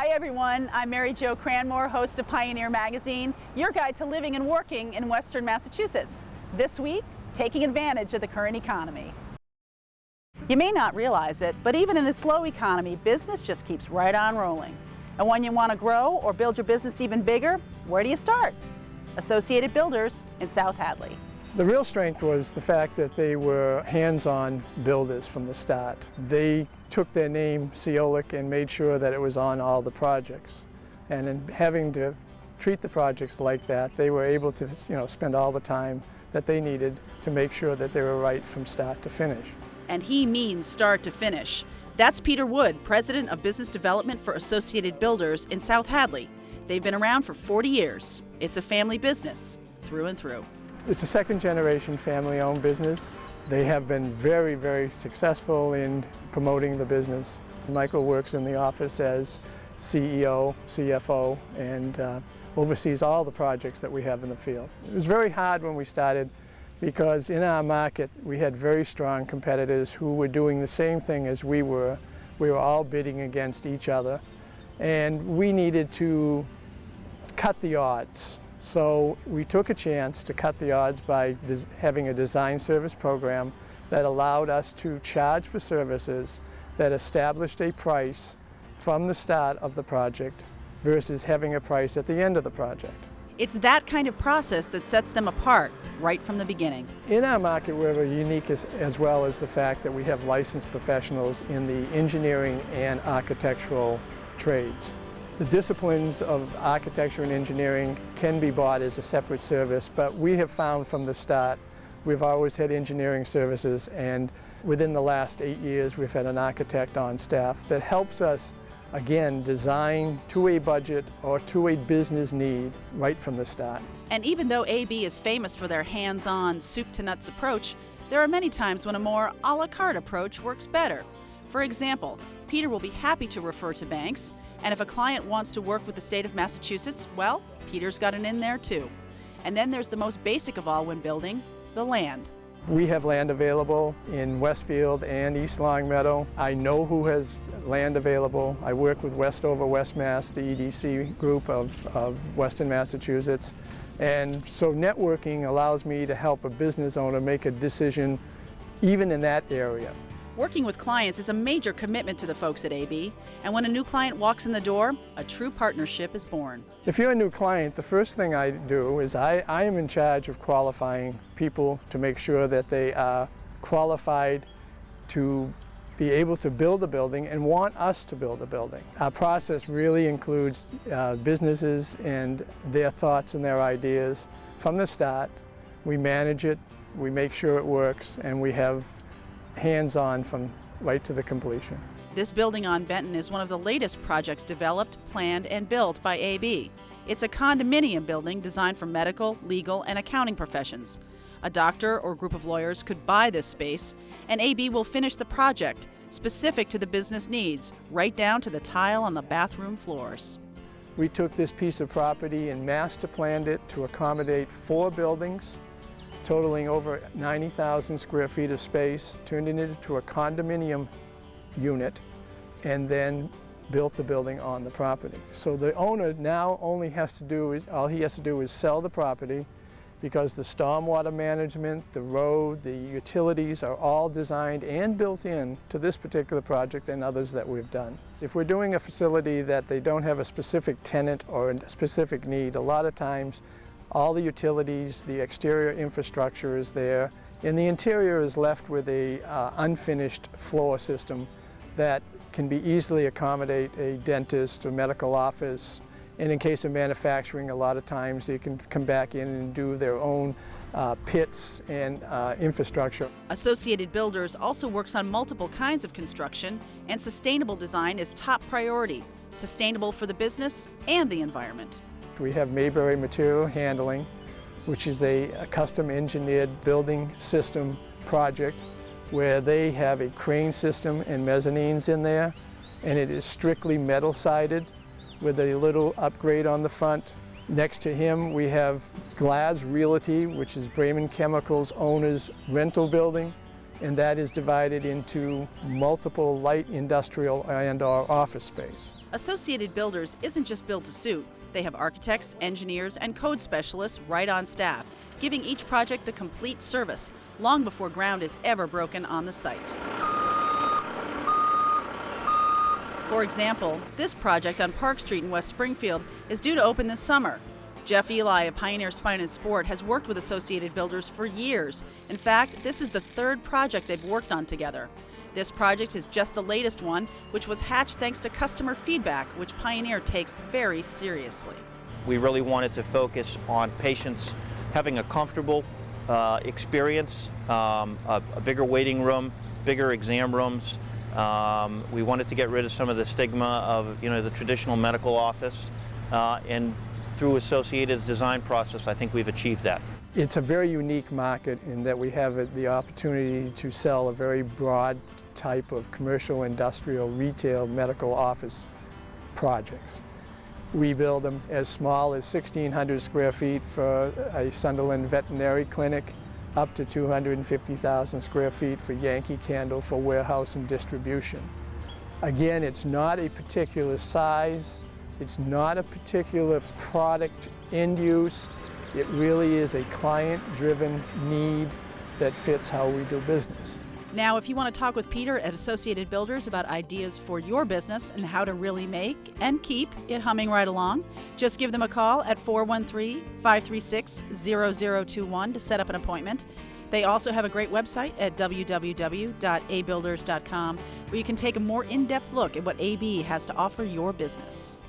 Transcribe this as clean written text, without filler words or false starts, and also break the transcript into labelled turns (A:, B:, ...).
A: Hi everyone, I'm Mary Jo Cranmore, host of Pioneer Magazine, your guide to living and working in Western Massachusetts. This week, taking advantage of the current economy. You may not realize it, but even in a slow economy, business just keeps right on rolling. And when you want to grow or build your business even bigger, where do you start? Associated Builders in South Hadley.
B: The real strength was the fact that they were hands-on builders from the start. They took their name, Ceolic, and made sure that it was on all the projects. And in having to treat the projects like that, they were able to spend all the time that they needed to make sure that they were right from start to finish.
A: And he means start to finish. That's Peter Wood, President of Business Development for Associated Builders in South Hadley. They've been around for 40 years. It's a family business, through and through.
B: It's a second-generation family-owned business. They have been very, very successful in promoting the business. Michael works in the office as CEO, CFO, and oversees all the projects that we have in the field. It was very hard when we started because in our market we had very strong competitors who were doing the same thing as we were. We were all bidding against each other, and we needed to cut the odds. So we took a chance to cut the odds by having a design service program that allowed us to charge for services that established a price from the start of the project versus having a price at the end of the project.
A: It's that kind of process that sets them apart right from the beginning.
B: In our market, we're unique as well as the fact that we have licensed professionals in the engineering and architectural trades. The disciplines of architecture and engineering can be bought as a separate service, but we have found from the start we've always had engineering services, and within the last 8 years we've had an architect on staff that helps us, again, design to a budget or to a business need right from the start.
A: And even though AB is famous for their hands-on, soup-to-nuts approach, there are many times when a more a la carte approach works better. For example, Peter will be happy to refer to banks, and if a client wants to work with the state of Massachusetts, well, Peter's got an in there too. And then there's the most basic of all when building, the land.
B: We have land available in Westfield and East Longmeadow. I know who has land available. I work with Westover West Mass, the EDC group of Western Massachusetts. And so networking allows me to help a business owner make a decision even in that area.
A: Working with clients is a major commitment to the folks at AB, and when a new client walks in the door, a true partnership is born.
B: If you're a new client, the first thing I do is I am in charge of qualifying people to make sure that they are qualified to be able to build a building and want us to build a building. Our process really includes businesses and their thoughts and their ideas from the start. We manage it, we make sure it works, and we have hands-on from right to the completion.
A: This building on Benton is one of the latest projects developed, planned, and built by AB. It's a condominium building designed for medical, legal, and accounting professions. A doctor or group of lawyers could buy this space, and AB will finish the project specific to the business needs, right down to the tile on the bathroom floors.
B: We took this piece of property and master planned it to accommodate 4 buildings, totaling over 90,000 square feet of space, turned it into a condominium unit, and then built the building on the property. So the owner now all he has to do is sell the property, because the stormwater management, the road, the utilities are all designed and built in to this particular project and others that we've done. If we're doing a facility that they don't have a specific tenant or a specific need, a lot of times all the utilities, the exterior infrastructure is there, and the interior is left with a unfinished floor system that can be easily accommodate a dentist or medical office. And in case of manufacturing, a lot of times they can come back in and do their own pits and infrastructure.
A: Associated Builders also works on multiple kinds of construction, and sustainable design is top priority, sustainable for the business and the environment.
B: We have Mayberry Material Handling, which is a custom engineered building system project where they have a crane system and mezzanines in there, and it is strictly metal sided with a little upgrade on the front. Next to him we have Glass Realty, which is Bremen Chemicals owner's rental building. and that is divided into multiple light industrial and/or office space.
A: Associated Builders isn't just built to suit. They have architects, engineers, and code specialists right on staff, giving each project the complete service long before ground is ever broken on the site. For example, this project on Park Street in West Springfield is due to open this summer. Jeff Eli of Pioneer Spine and Sport has worked with Associated Builders for years. In fact, this is the third project they've worked on together. This project is just the latest one, which was hatched thanks to customer feedback, which Pioneer takes very seriously.
C: We really wanted to focus on patients having a comfortable experience, a bigger waiting room, bigger exam rooms. We wanted to get rid of some of the stigma of the traditional medical office, and through Associated's design process, I think we've achieved that.
B: It's a very unique market in that we have the opportunity to sell a very broad type of commercial, industrial, retail, medical office projects. We build them as small as 1,600 square feet for a Sunderland veterinary clinic, up to 250,000 square feet for Yankee Candle for warehouse and distribution. Again, it's not a particular size, it's not a particular product end use. It really is a client-driven need that fits how we do business.
A: Now, if you want to talk with Peter at Associated Builders about ideas for your business and how to really make and keep it humming right along, just give them a call at 413-536-0021 to set up an appointment. They also have a great website at www.abuilders.com where you can take a more in-depth look at what AB has to offer your business.